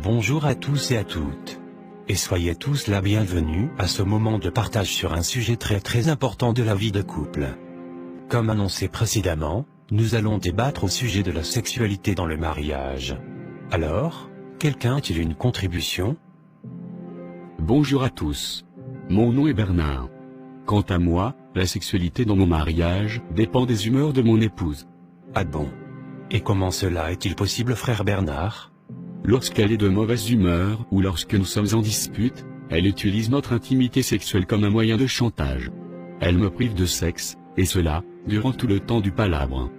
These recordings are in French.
Bonjour à tous et à toutes. Et soyez tous la bienvenue à ce moment de partage sur un sujet très important de la vie de couple. Comme annoncé précédemment, nous allons débattre au sujet de la sexualité dans le mariage. Alors, quelqu'un a-t-il une contribution? Bonjour à tous. Mon nom est Bernard. Quant à moi, la sexualité dans mon mariage dépend des humeurs de mon épouse. Ah bon? Et comment cela est-il possible, frère Bernard? Lorsqu'elle est de mauvaise humeur ou lorsque nous sommes en dispute, elle utilise notre intimité sexuelle comme un moyen de chantage. Elle me prive de sexe, et cela, durant tout le temps du palabre.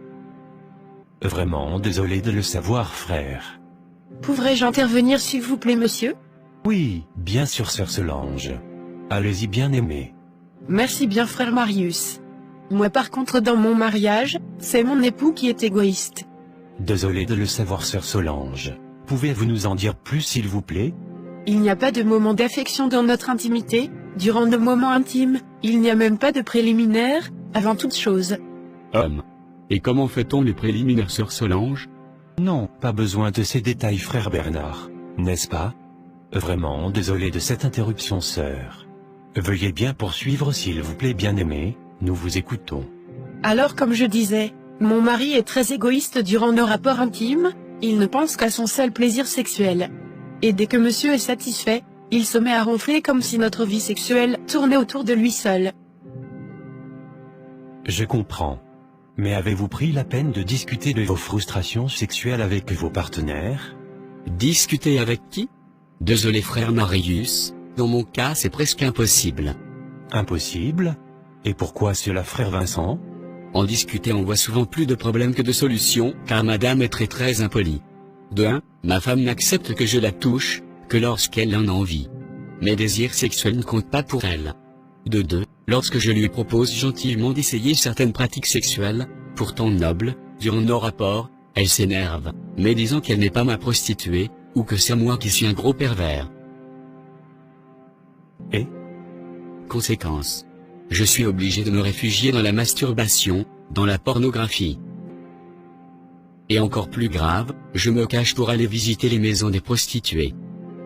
Vraiment désolé de le savoir, frère. Pourrais-je intervenir s'il vous plaît, monsieur? Oui, bien sûr, sœur Solange. Allez-y, bien-aimé. Merci bien, frère Marius. Moi par contre dans mon mariage, c'est mon époux qui est égoïste. Désolé de le savoir, sœur Solange. Pouvez-vous nous en dire plus, s'il vous plaît? Il n'y a pas de moment d'affection dans notre intimité, durant nos moments intimes, il n'y a même pas de préliminaires, avant toute chose. Et comment fait-on les préliminaires, sœur Solange? Non, pas besoin de ces détails, frère Bernard, n'est-ce pas? Vraiment désolé de cette interruption, sœur. Veuillez bien poursuivre, s'il vous plaît, bien-aimé, nous vous écoutons. Alors comme je disais, mon mari est très égoïste durant nos rapports intimes, il ne pense qu'à son seul plaisir sexuel. Et dès que monsieur est satisfait, il se met à ronfler comme si notre vie sexuelle tournait autour de lui seul. Je comprends. Mais avez-vous pris la peine de discuter de vos frustrations sexuelles avec vos partenaires? Discuter avec qui? Désolé frère Marius, dans mon cas c'est presque impossible. Impossible? Et pourquoi cela, frère Vincent? En discuter on voit souvent plus de problèmes que de solutions, car madame est très impolie. De 1, ma femme n'accepte que je la touche, que lorsqu'elle en a envie. Mes désirs sexuels ne comptent pas pour elle. De 2, lorsque je lui propose gentiment d'essayer certaines pratiques sexuelles, pourtant nobles, durant nos rapports, elle s'énerve, me disant qu'elle n'est pas ma prostituée, ou que c'est moi qui suis un gros pervers. Et? Conséquence. Je suis obligé de me réfugier dans la masturbation, dans la pornographie. Et encore plus grave, je me cache pour aller visiter les maisons des prostituées.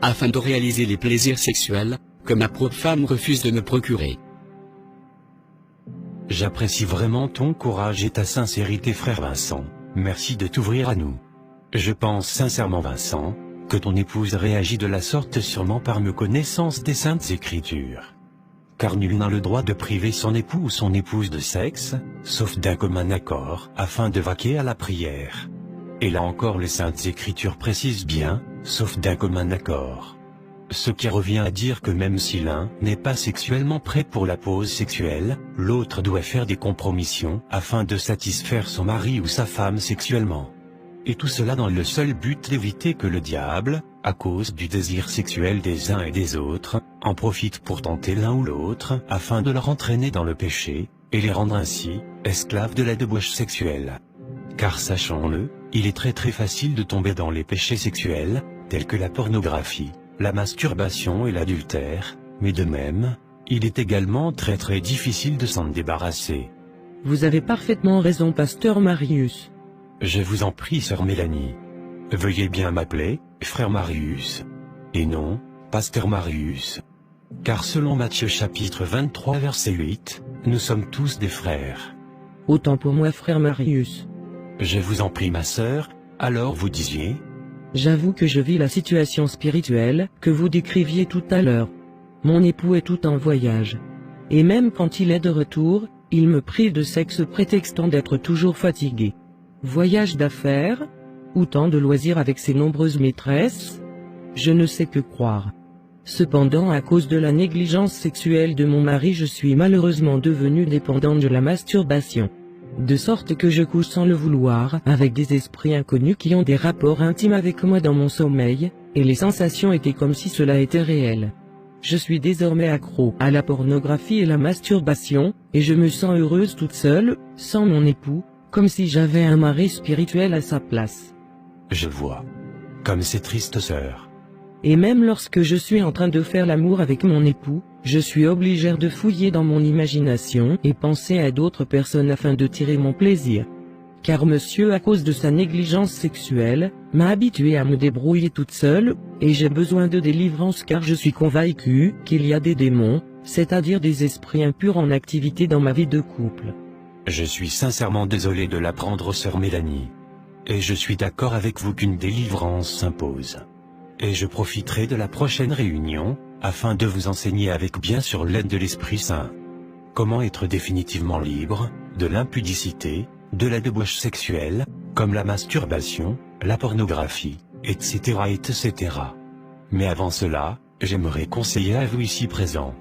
Afin de réaliser les plaisirs sexuels, que ma propre femme refuse de me procurer. J'apprécie vraiment ton courage et ta sincérité, frère Vincent. Merci de t'ouvrir à nous. Je pense sincèrement, Vincent, que ton épouse réagit de la sorte sûrement par méconnaissance des Saintes Écritures. Car nul n'a le droit de priver son époux ou son épouse de sexe, sauf d'un commun accord, afin de vaquer à la prière. Et là encore les Saintes Écritures précisent bien, sauf d'un commun accord. Ce qui revient à dire que même si l'un n'est pas sexuellement prêt pour la pause sexuelle, l'autre doit faire des compromissions afin de satisfaire son mari ou sa femme sexuellement. Et tout cela dans le seul but d'éviter que le diable, à cause du désir sexuel des uns et des autres, en profite pour tenter l'un ou l'autre afin de leur entraîner dans le péché, et les rendre ainsi esclaves de la débauche sexuelle. Car sachons-le, il est très facile de tomber dans les péchés sexuels, tels que la pornographie, la masturbation et l'adultère, mais de même, il est également très difficile de s'en débarrasser. Vous avez parfaitement raison, pasteur Marius. Je vous en prie, sœur Mélanie. Veuillez bien m'appeler frère Marius. Et non, pasteur Marius. Car selon Matthieu chapitre 23 verset 8, nous sommes tous des frères. Autant pour moi, frère Marius. Je vous en prie, ma sœur, alors vous disiez? J'avoue que je vis la situation spirituelle que vous décriviez tout à l'heure. Mon époux est tout en voyage. Et même quand il est de retour, il me prive de sexe prétextant d'être toujours fatigué. Voyage d'affaires? Ou temps de loisirs avec ses nombreuses maîtresses? Je ne sais que croire. Cependant, à cause de la négligence sexuelle de mon mari, je suis malheureusement devenue dépendante de la masturbation. De sorte que je couche sans le vouloir avec des esprits inconnus qui ont des rapports intimes avec moi dans mon sommeil, et les sensations étaient comme si cela était réel. Je suis désormais accro à la pornographie et la masturbation, et je me sens heureuse toute seule, sans mon époux, comme si j'avais un mari spirituel à sa place. Je vois. Comme c'est triste, sœur. Et même lorsque je suis en train de faire l'amour avec mon époux, je suis obligée de fouiller dans mon imagination et penser à d'autres personnes afin de tirer mon plaisir. car monsieur à cause de sa négligence sexuelle, m'a habitué à me débrouiller toute seule, et j'ai besoin de délivrance car je suis convaincu qu'il y a des démons, c'est-à-dire des esprits impurs en activité dans ma vie de couple. Je suis sincèrement désolé de l'apprendre, sœur Mélanie. Et je suis d'accord avec vous qu'une délivrance s'impose. Et je profiterai de la prochaine réunion, afin de vous enseigner avec bien sûr l'aide de l'Esprit Saint. Comment être définitivement libre, de l'impudicité, de la débauche sexuelle, comme la masturbation, la pornographie, etc. etc. Mais avant cela, j'aimerais conseiller à vous ici présents.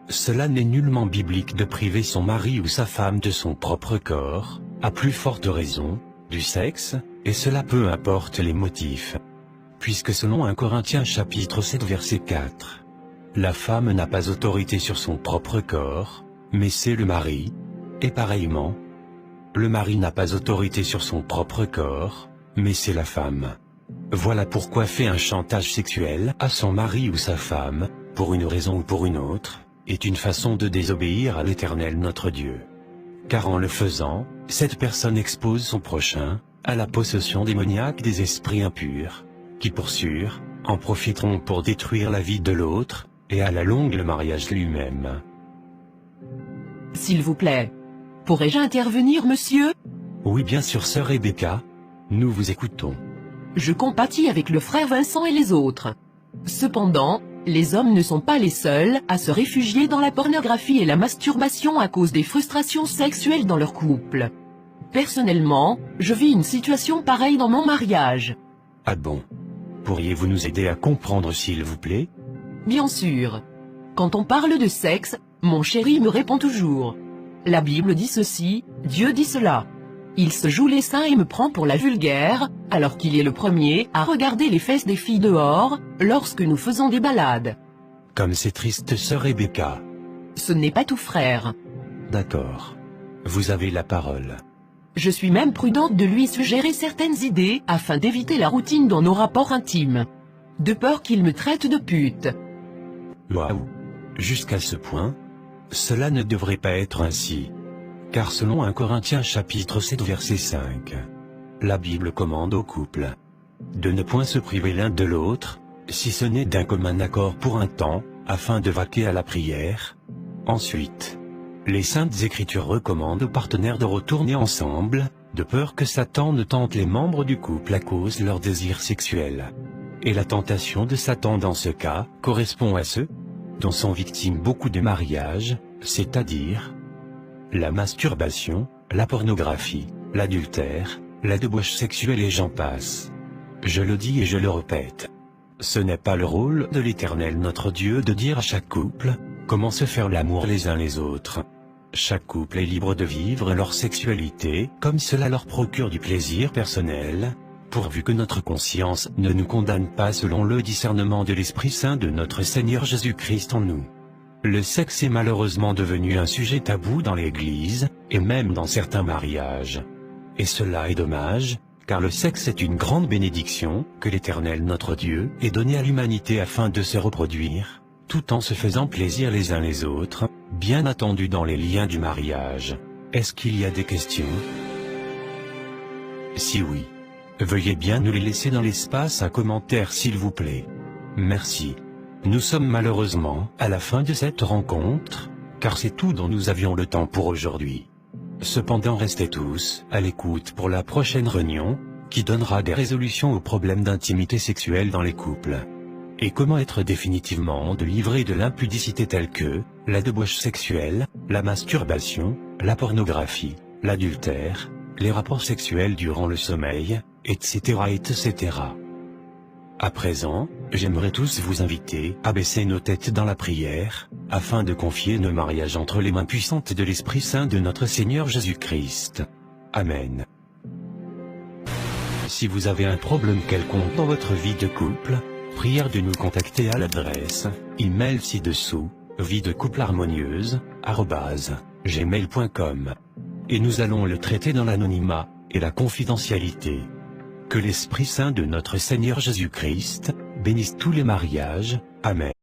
Cela n'est nullement biblique de priver son mari ou sa femme de son propre corps, à plus forte raison, du sexe, et cela peu importe les motifs. Puisque selon 1 Corinthiens chapitre 7 verset 4, la femme n'a pas autorité sur son propre corps, mais c'est le mari, et pareillement, le mari n'a pas autorité sur son propre corps, mais c'est la femme. Voilà pourquoi fait un chantage sexuel à son mari ou sa femme, pour une raison ou pour une autre, est une façon de désobéir à l'Éternel notre Dieu. Car en le faisant, cette personne expose son prochain à la possession démoniaque des esprits impurs, qui pour sûr, en profiteront pour détruire la vie de l'autre, et à la longue le mariage lui-même. S'il vous plaît. Pourrais-je intervenir, monsieur? Oui, bien sûr, sœur Rebecca, nous vous écoutons. Je compatis avec le frère Vincent et les autres. Cependant, les hommes ne sont pas les seuls à se réfugier dans la pornographie et la masturbation à cause des frustrations sexuelles dans leur couple. Personnellement, je vis une situation pareille dans mon mariage. Ah bon? Pourriez-vous nous aider à comprendre s'il vous plaît? Bien sûr. Quand on parle de sexe, mon chéri me répond toujours. La Bible dit ceci, Dieu dit cela. Il se joue les seins et me prend pour la vulgaire, alors qu'il est le premier à regarder les fesses des filles dehors, lorsque nous faisons des balades. Comme c'est triste, sœur Rebecca. Ce n'est pas tout, frère. D'accord. Vous avez la parole. Je suis même prudente de lui suggérer certaines idées afin d'éviter la routine dans nos rapports intimes. De peur qu'il me traite de pute. Waouh! Jusqu'à ce point? Cela ne devrait pas être ainsi. Car selon 1 Corinthiens chapitre 7 verset 5, la Bible commande au couple de ne point se priver l'un de l'autre, si ce n'est d'un commun accord pour un temps, afin de vaquer à la prière. Ensuite, les saintes écritures recommandent aux partenaires de retourner ensemble, de peur que Satan ne tente les membres du couple à cause de leur désir sexuel. Et la tentation de Satan dans ce cas correspond à ceux dont sont victimes beaucoup de mariages, c'est-à-dire la masturbation, la pornographie, l'adultère, la débauche sexuelle et j'en passe. Je le dis et je le répète. Ce n'est pas le rôle de l'Éternel notre Dieu de dire à chaque couple comment se faire l'amour les uns les autres. Chaque couple est libre de vivre leur sexualité comme cela leur procure du plaisir personnel, pourvu que notre conscience ne nous condamne pas selon le discernement de l'Esprit Saint de notre Seigneur Jésus-Christ en nous. Le sexe est malheureusement devenu un sujet tabou dans l'Église, et même dans certains mariages. Et cela est dommage, car le sexe est une grande bénédiction que l'Éternel notre Dieu ait donnée à l'humanité afin de se reproduire, tout en se faisant plaisir les uns les autres, bien entendu dans les liens du mariage. Est-ce qu'il y a des questions? Si oui, veuillez bien nous les laisser dans l'espace à commentaires s'il vous plaît. Merci. Nous sommes malheureusement à la fin de cette rencontre, car c'est tout dont nous avions le temps pour aujourd'hui. Cependant restez tous à l'écoute pour la prochaine réunion, qui donnera des résolutions aux problèmes d'intimité sexuelle dans les couples. Et comment être définitivement délivré de l'impudicité telle que la débauche sexuelle, la masturbation, la pornographie, l'adultère, les rapports sexuels durant le sommeil, etc. etc. À présent, j'aimerais tous vous inviter à baisser nos têtes dans la prière, afin de confier nos mariages entre les mains puissantes de l'Esprit Saint de notre Seigneur Jésus-Christ. Amen. Si vous avez un problème quelconque dans votre vie de couple, prière de nous contacter à l'adresse email ci-dessous, videcoupleharmonieuse@gmail.com. Et nous allons le traiter dans l'anonymat et la confidentialité. Que l'Esprit Saint de notre Seigneur Jésus-Christ bénisse tous les mariages. Amen.